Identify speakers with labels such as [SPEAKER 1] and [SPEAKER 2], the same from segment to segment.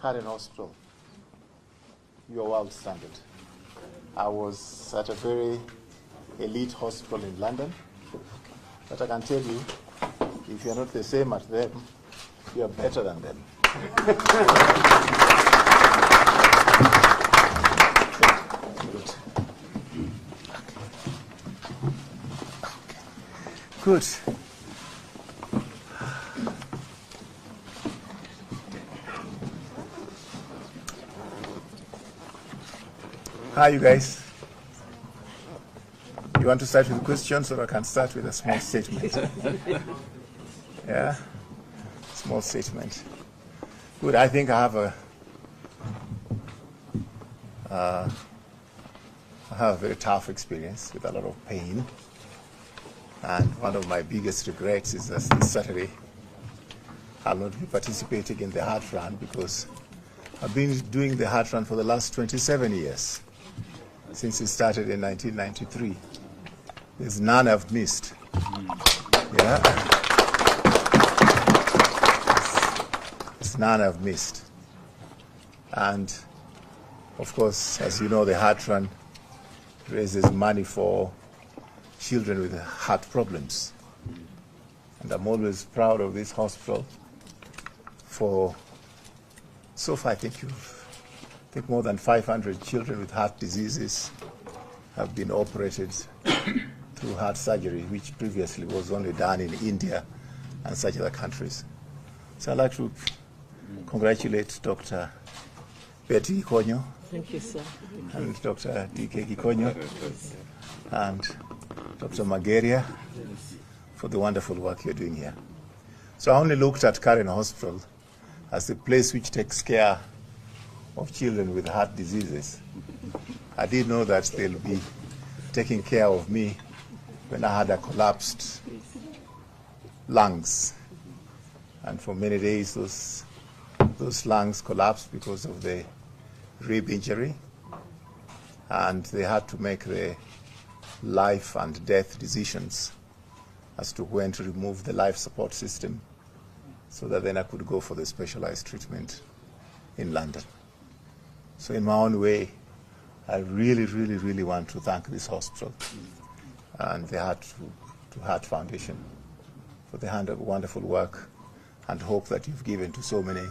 [SPEAKER 1] Karen Hospital, your world standard. I was at a very elite hospital in London, but I can tell you, if you're not the same as them, you're better than them. Good. Good. Hi, you guys. You want to start with questions, or I can start with a small statement? Yeah? Small statement. Good. I think I have a very tough experience with a lot of pain. And one of my biggest regrets is that this Saturday I'll not be participating in the heart run, because I've been doing the heart run for the last 27 years, since it started in 1993. There's none I've missed. Yeah? There's none I've missed. And of course, as you know, the heart run raises money for children with heart problems. And I'm always proud of this hospital for, so far I think more than 500 children with heart diseases have been operated through heart surgery, which previously was only done in India and such other countries. So I'd like to congratulate Dr. Betty Kikonyo.
[SPEAKER 2] Thank you, sir.
[SPEAKER 1] And Dr. D.K. Kikonyo and Dr. Mageria for the wonderful work you're doing here. So I only looked at Karen Hospital as a place which takes care of children with heart diseases. I did know that they'll be taking care of me when I had a collapsed lungs. And for many days, those lungs collapsed because of the rib injury. And they had to make the life and death decisions as to when to remove the life support system, so that then I could go for the specialized treatment in London. So in my own way, I really, really, really want to thank this hospital and the Heart to Heart Foundation for the wonderful work and hope that you've given to so many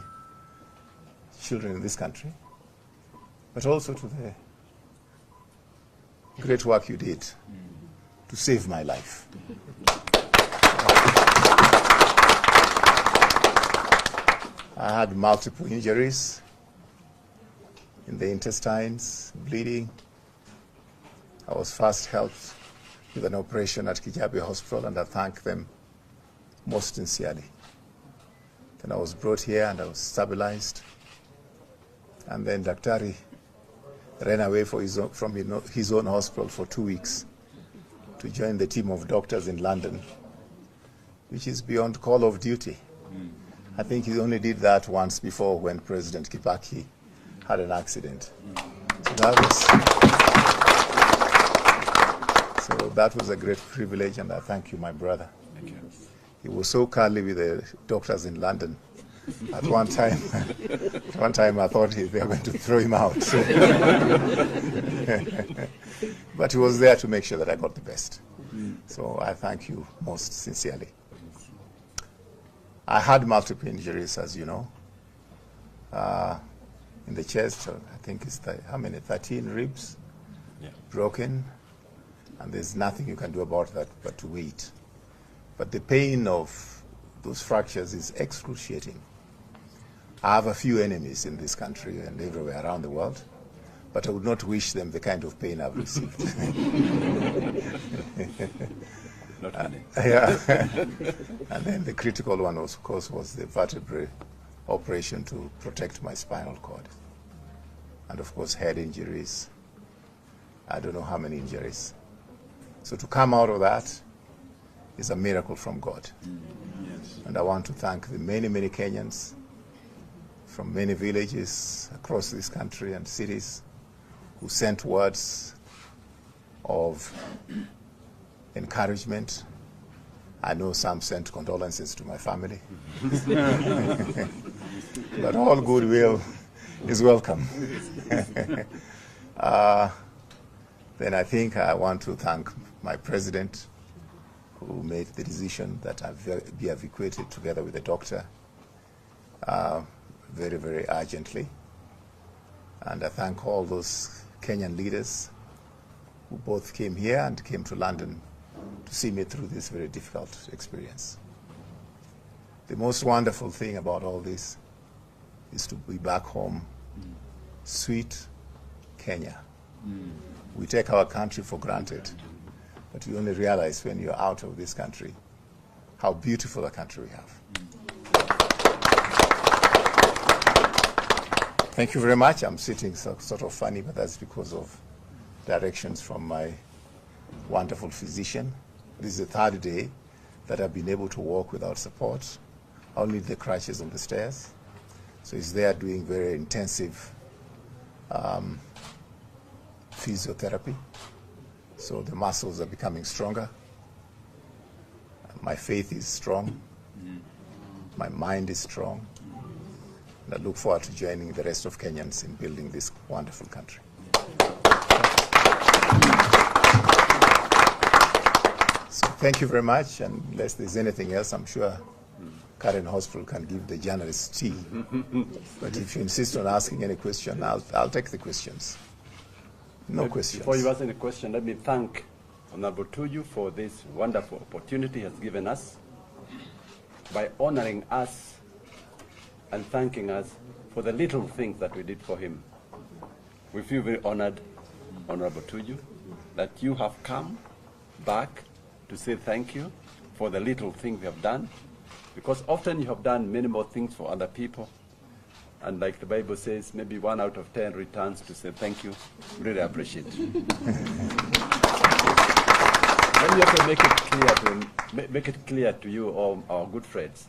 [SPEAKER 1] children in this country, but also to the great work you did to save my life. I had multiple injuries in the intestines, bleeding. I was first helped with an operation at Kijabe Hospital, and I thank them most sincerely. Then I was brought here and I was stabilized. And then Daktari ran away from his own hospital for 2 weeks to join the team of doctors in London, which is beyond call of duty. I think he only did that once before, when President Kibaki had an accident. So that was a great privilege, and I thank you, my brother.
[SPEAKER 3] Thank you.
[SPEAKER 1] He was so cuddly with the doctors in London. At one time I thought they were going to throw him out. But he was there to make sure that I got the best. So I thank you most sincerely. I had multiple injuries, as you know. In the chest, I think it's 13 ribs broken, and there's nothing you can do about that but to wait. But the pain of those fractures is excruciating. I have a few enemies in this country and everywhere around the world, but I would not wish them the kind of pain I've received.
[SPEAKER 3] Not many.
[SPEAKER 1] Yeah. And then the critical one, of course, was the vertebrae operation to protect my spinal cord. And of course, head injuries. I don't know how many injuries. So to come out of that is a miracle from God.
[SPEAKER 3] Yes.
[SPEAKER 1] And I want to thank the many, many Kenyans from many villages across this country and cities who sent words of encouragement. I know some sent condolences to my family. But all goodwill is welcome. Then I think I want to thank my president, who made the decision that I be evacuated together with the doctor very, very urgently. And I thank all those Kenyan leaders who both came here and came to London to see me through this very difficult experience. The most wonderful thing about all this is to be back home, sweet Kenya. We take our country for granted, but we only realize when you're out of this country how beautiful a country we have. Thank you very much. I'm sitting sort of funny, but that's because of directions from my wonderful physician. This is the third day that I've been able to walk without support. I only need the crutches on the stairs. So he's there doing very intensive physiotherapy. So the muscles are becoming stronger. My faith is strong. My mind is strong. And I look forward to joining the rest of Kenyans in building this wonderful country. So thank you very much, and unless there's anything else, I'm sure Karen Hospital can give the journalists tea. But if you insist on asking any question, I'll take the questions. No questions.
[SPEAKER 3] Before you ask any question, let me thank Honorable Tuju for this wonderful opportunity he has given us by honoring us and thanking us for the little things that we did for him. We feel very honored, Honorable Tuju, that you have come back to say thank you for the little things we have done, because often you have done many more things for other people, and like the Bible says, maybe 1 out of 10 returns to say thank you. Really appreciate it. Let me also make it clear to you, all our good friends,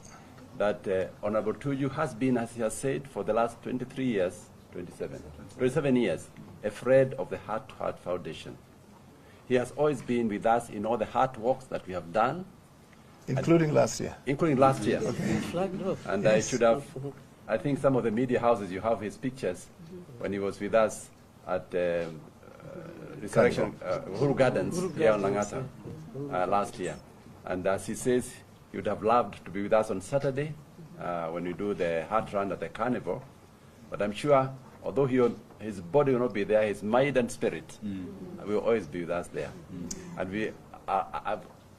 [SPEAKER 3] that Honorable Tuju has been, as he has said, for the last 27 years, a friend of the Heart to Heart Foundation. He has always been with us in all the hard works that we have done.
[SPEAKER 1] Including last year.
[SPEAKER 3] Including last year.
[SPEAKER 1] Okay.
[SPEAKER 3] And
[SPEAKER 1] Yes.
[SPEAKER 3] I should have, I think some of the media houses, you have his pictures when he was with us at Resurrection, Uhuru Gardens here in Langata last year. And as he says, he would have loved to be with us on Saturday when we do the heart run at the carnival. But I'm sure, although his body will not be there, his mind and spirit will always be with us there. And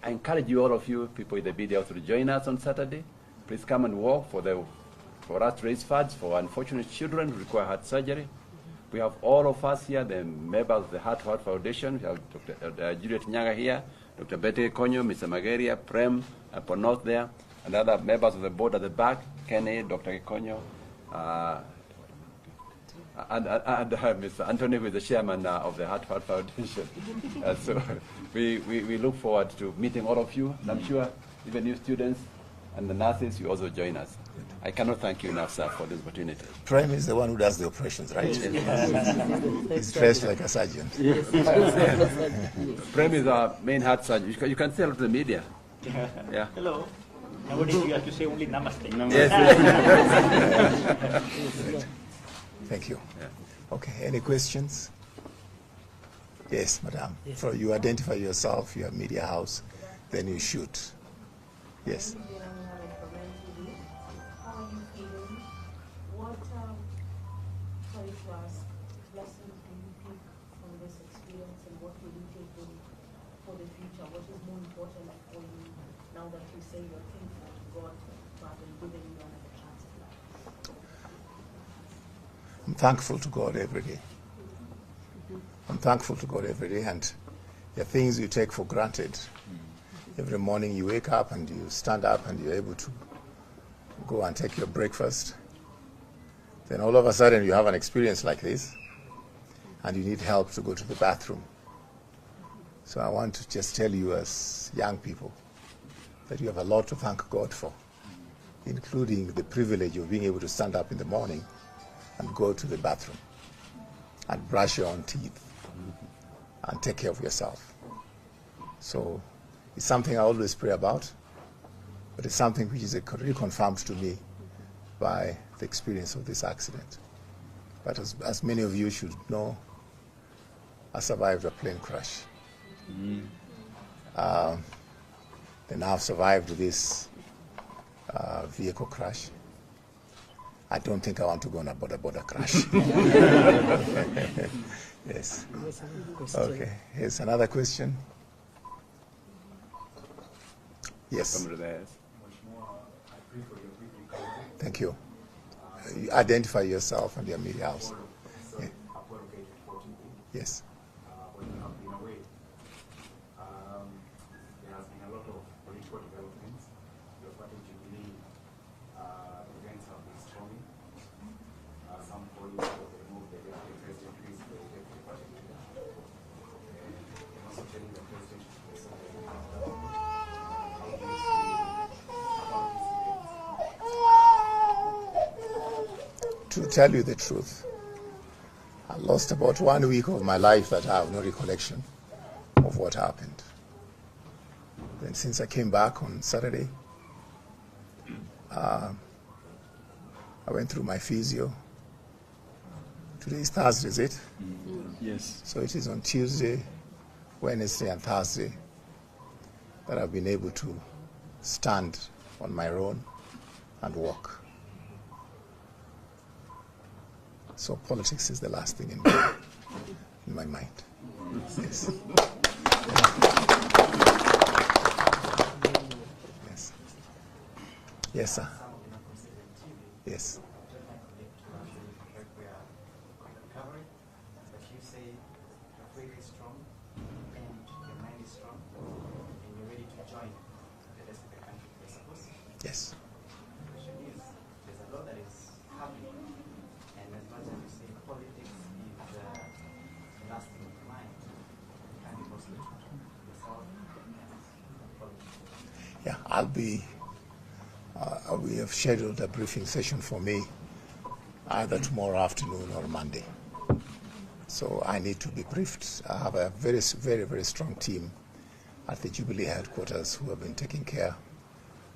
[SPEAKER 3] I encourage you, all of you people in the media, to join us on Saturday. Please come and walk for us to raise funds for unfortunate children who require heart surgery. We have all of us here, the members of the Heart to Heart Foundation. We have Dr. Juliet Nyaga here, Dr. Betty Konyo, Mr. Mageria, Prem, Ponoth there, and other members of the board at the back, Kenny, Dr. Konyo, and Mr. Anthony, who is the chairman of the Heart to Heart Foundation. So we look forward to meeting all of you, and I'm sure even you students and the nurses, you also join us. I cannot thank you enough, sir, for this opportunity.
[SPEAKER 1] Prem is the one who does the operations, right? He's dressed like a sergeant.
[SPEAKER 3] Prem is our main heart surgeon. You can say hello to the media. Yeah.
[SPEAKER 2] Hello. Nowadays you have to say only namaste.
[SPEAKER 3] Yes.
[SPEAKER 1] Thank you.
[SPEAKER 3] Yeah.
[SPEAKER 1] Okay, any questions? Yes, madam.
[SPEAKER 2] Yes.
[SPEAKER 1] So you identify yourself, your media house, then you shoot. Yes.
[SPEAKER 4] How are you feeling? What, sorry to ask, lessons do you take from this experience, and what will you take for the future? What is more important for you now that you say you're thankful to God to have been given you another chance at life?
[SPEAKER 1] I'm thankful to God every day. I'm thankful to God every day, and the things you take for granted. Every morning you wake up and you stand up and you're able to go and take your breakfast. Then all of a sudden you have an experience like this and you need help to go to the bathroom. So I want to just tell you, as young people, that you have a lot to thank God for, including the privilege of being able to stand up in the morning and go to the bathroom and brush your own teeth and take care of yourself. So it's something I always pray about, but it's something which is reconfirmed to me by the experience of this accident. But as many of you should know, I survived a plane crash. Then I've survived this vehicle crash. I don't think I want to go on a border crash. Yes. Okay. Here's another question. Yes. Thank you. You identify yourself and your media house. Yeah. Yes.
[SPEAKER 5] When you have been away, there has been a lot of political developments. Your party Jubilee events have been storming. Some polls have removed the deputy president, who is the deputy party leader. And also telling the president to present the how do you see about these events?
[SPEAKER 1] To tell you the truth, I lost about 1 week of my life that I have no recollection of what happened. Then since I came back on Saturday, I went through my physio. Today is Thursday, is it?
[SPEAKER 3] Yes.
[SPEAKER 1] So it is on Tuesday, Wednesday, and Thursday that I've been able to stand on my own and walk. So politics is the last thing in my mind. Yes. Yes. Yes, sir. Yes.
[SPEAKER 5] Recovery, but you say your faith is strong and your mind is strong and you're ready to join the rest of the country, I suppose.
[SPEAKER 1] Yes.
[SPEAKER 5] The question is, there's a lot that is happening, and as much as you say politics is the last thing in mind, can you also yourself politics?
[SPEAKER 1] Yeah, we have scheduled a briefing session for me either tomorrow afternoon or Monday. So I need to be briefed. I have a very, very, very strong team at the Jubilee headquarters who have been taking care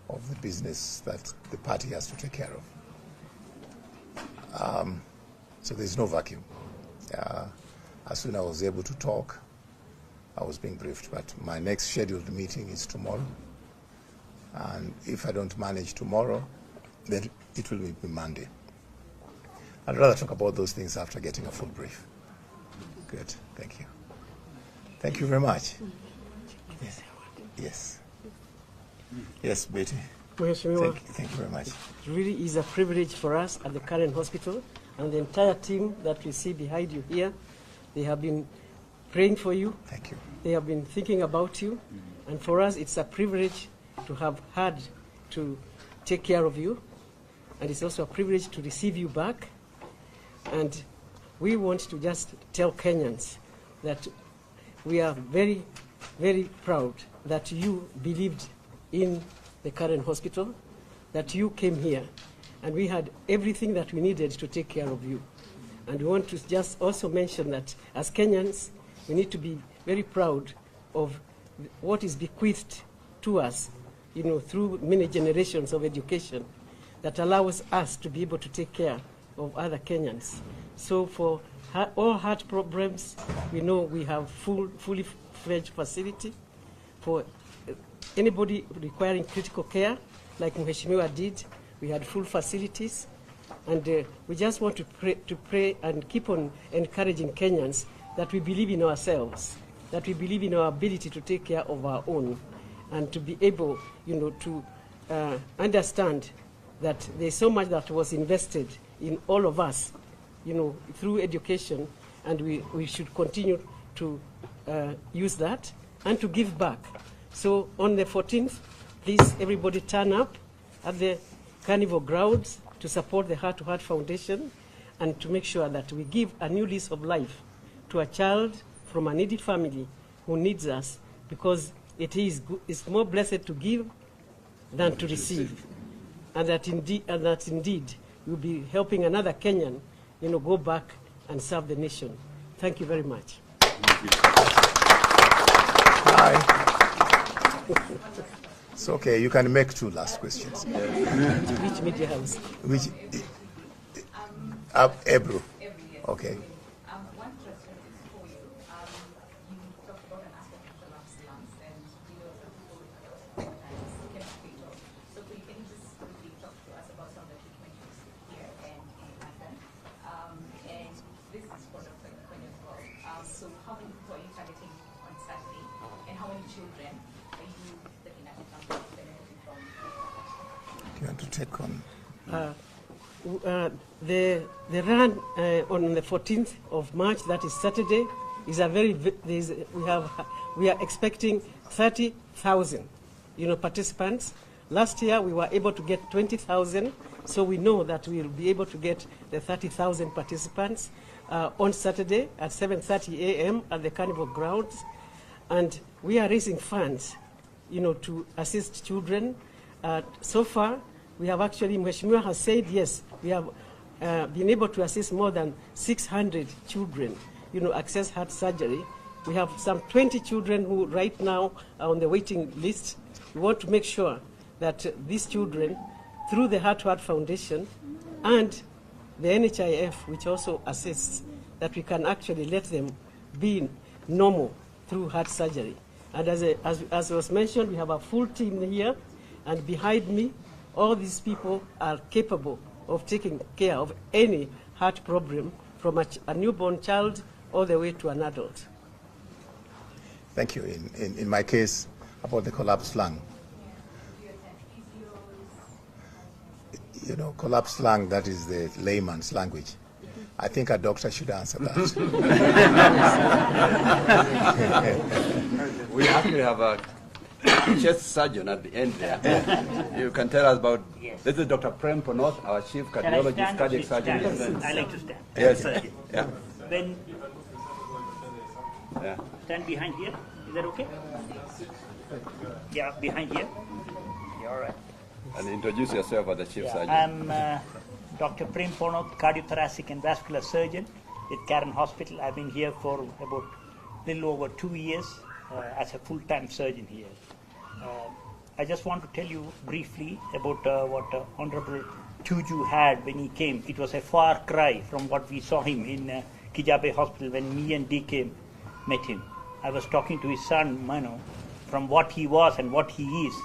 [SPEAKER 1] of the business that the party has to take care of. So there's no vacuum. As soon as I was able to talk, I was being briefed. But my next scheduled meeting is tomorrow. And if I don't manage tomorrow, then it will be Monday. I'd rather talk about those things after getting a full brief. Good. Thank you. Thank you very much. Yes. Yes. Yes, Betty. Thank you very much.
[SPEAKER 6] It really is a privilege for us at the Karen Hospital and the entire team that we see behind you here. They have been praying for you.
[SPEAKER 1] Thank you.
[SPEAKER 6] They have been thinking about you. And for us, it's a privilege to have had to take care of you. And it's also a privilege to receive you back. And we want to just tell Kenyans that we are very, very proud that you believed in the Karen Hospital, that you came here, and we had everything that we needed to take care of you. And we want to just also mention that as Kenyans, we need to be very proud of what is bequeathed to us, through many generations of education that allows us to be able to take care of other Kenyans. So for all heart problems, we know we have fully fledged facility. For anybody requiring critical care, like Mheshimiwa did, we had full facilities. And we just want to pray and keep on encouraging Kenyans that we believe in ourselves, that we believe in our ability to take care of our own, and to be able, to understand that there's so much that was invested in all of us, through education, and we should continue to use that and to give back. So on the 14th, please everybody turn up at the Carnival grounds to support the Heart to Heart Foundation and to make sure that we give a new lease of life to a child from a needy family who needs us, because it's more blessed to give than to receive. And that indeed we'll be helping another Kenyan, go back and serve the nation. Thank you very much.
[SPEAKER 1] Hi. It's okay. You can make 2 last questions.
[SPEAKER 6] Which media house?
[SPEAKER 1] Ebru. Okay.
[SPEAKER 7] One question is for you. You talked about an aspect of the last lungs, and we know some people sometimes cannot treat all. So can you just quickly talk to us about some of the treatment you see here and in London? And this is for Dr. Quinn as well. So how many people are you targeting on Saturday, and how many children are you looking at benefiting from?
[SPEAKER 1] Do you want to take on?
[SPEAKER 6] The run on the 14th of March, that is Saturday, is a we are expecting 30,000, participants. Last year we were able to get 20,000, so we know that we will be able to get the 30,000 participants on Saturday at 7:30 a.m. at the Carnival grounds, and we are raising funds, to assist children. So far, we have actually, Mheshimiwa has said, yes, we have been able to assist more than 600 children, access heart surgery. We have some 20 children who right now are on the waiting list. We want to make sure that these children, through the Heart to Heart Foundation and the NHIF, which also assists, that we can actually let them be normal through heart surgery. And as was mentioned, we have a full team here, and behind me, all these people are capable of taking care of any heart problem from a newborn child all the way to an adult.
[SPEAKER 1] Thank you. In my case, about the collapsed lung. Collapsed lung, that is the layman's language. I think a doctor should answer that.
[SPEAKER 3] We actually have a chest surgeon at the end there. You can tell us about, this is Dr. Prem Ponoth, our chief cardiologist, cardiac surgeon.
[SPEAKER 2] Yes. I like to stand.
[SPEAKER 3] Yes. Yeah.
[SPEAKER 2] When stand behind here, is that okay? Yeah, behind here. Yeah, all right.
[SPEAKER 3] And introduce yourself as the chief surgeon.
[SPEAKER 2] I'm Dr. Prem Ponoth, cardiothoracic and vascular surgeon at Karen Hospital. I've been here for about a little over 2 years as a full-time surgeon here. I just want to tell you briefly about what Honorable Tuju had when he came. It was a far cry from what we saw him in Kijabe Hospital when me and DK met him. I was talking to his son, Mano, from what he was and what he is.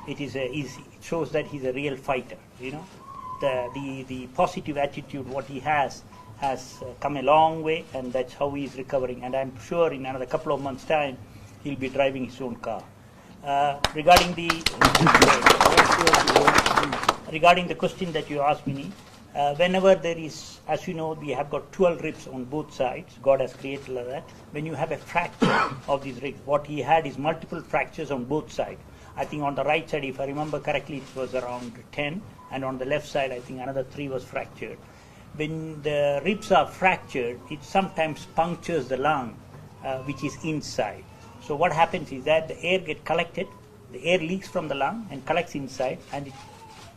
[SPEAKER 2] It shows that he's a real fighter, The positive attitude, what he has come a long way, and that's how he is recovering. And I'm sure in another couple of months' time, he'll be driving his own car. Regarding the question that you asked me, whenever there is, as you know, we have got 12 ribs on both sides. God has created like that. When you have a fracture of these ribs, what he had is multiple fractures on both sides. I think on the right side, if I remember correctly, it was around 10, and on the left side, I think another 3 was fractured. When the ribs are fractured, it sometimes punctures the lung, which is inside. So what happens is that the air gets collected, the air leaks from the lung and collects inside, and it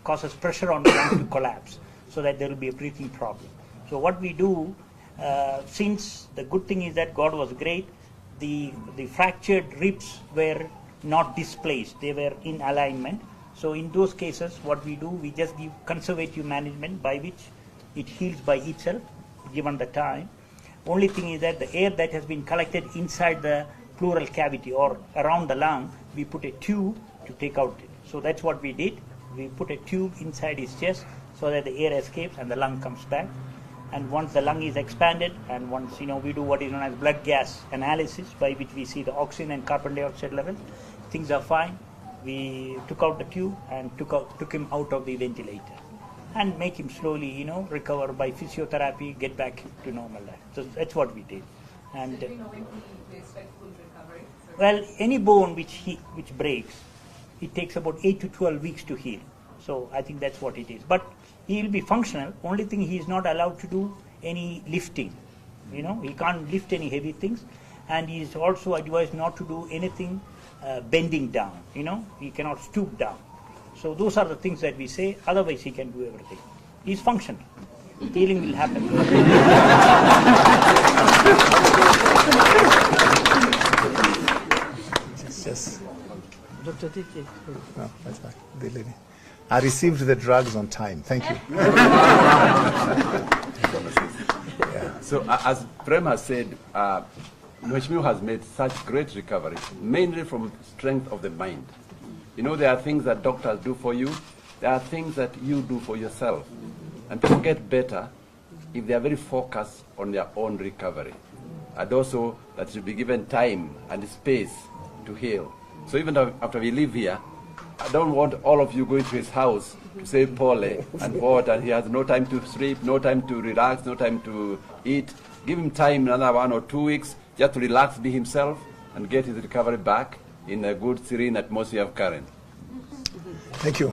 [SPEAKER 2] causes pressure on the lung to collapse, so that there will be a breathing problem. So what we do, since the good thing is that God was great, the fractured ribs were not displaced, they were in alignment. So in those cases, what we do, we just give conservative management by which it heals by itself, given the time. Only thing is that the air that has been collected inside the pleural cavity or around the lung, we put a tube to take out it. So that's what we did. We put a tube inside his chest so that the air escapes and the lung comes back. And once the lung is expanded, and once we do what is known as blood gas analysis, by which we see the oxygen and carbon dioxide levels, things are fine. We took out the tube and took him out of the ventilator, and make him slowly, recover by physiotherapy, get back to normal life. So that's what we did. And
[SPEAKER 7] do we know when we expect full recovery?
[SPEAKER 2] well, any bone which breaks, it takes about 8 to 12 weeks to heal. So I think that's what it is. But he will be functional. Only thing, he is not allowed to do any lifting. He can't lift any heavy things, and he is also advised not to do anything bending down. He cannot stoop down. So those are the things that we say. Otherwise, he can do everything. He is functional. Healing will happen.
[SPEAKER 1] Yes.
[SPEAKER 6] Dr. DK.
[SPEAKER 1] No, that's fine. The lady. I received the drugs on time. Thank you. Yeah.
[SPEAKER 3] So as Prem has said, Mheshimiwa has made such great recovery, mainly from strength of the mind. You know, there are things that doctors do for you, there are things that you do for yourself. And people get better if they are very focused on their own recovery. And also that should be given time and space to heal. So even after we leave here, I don't want all of you going to his house to say Pole and what, and he has no time to sleep, no time to relax, no time to eat. Give him time, another 1 or 2 weeks, just to relax, be himself, and get his recovery back in a good, serene atmosphere of Karen.
[SPEAKER 1] Thank you.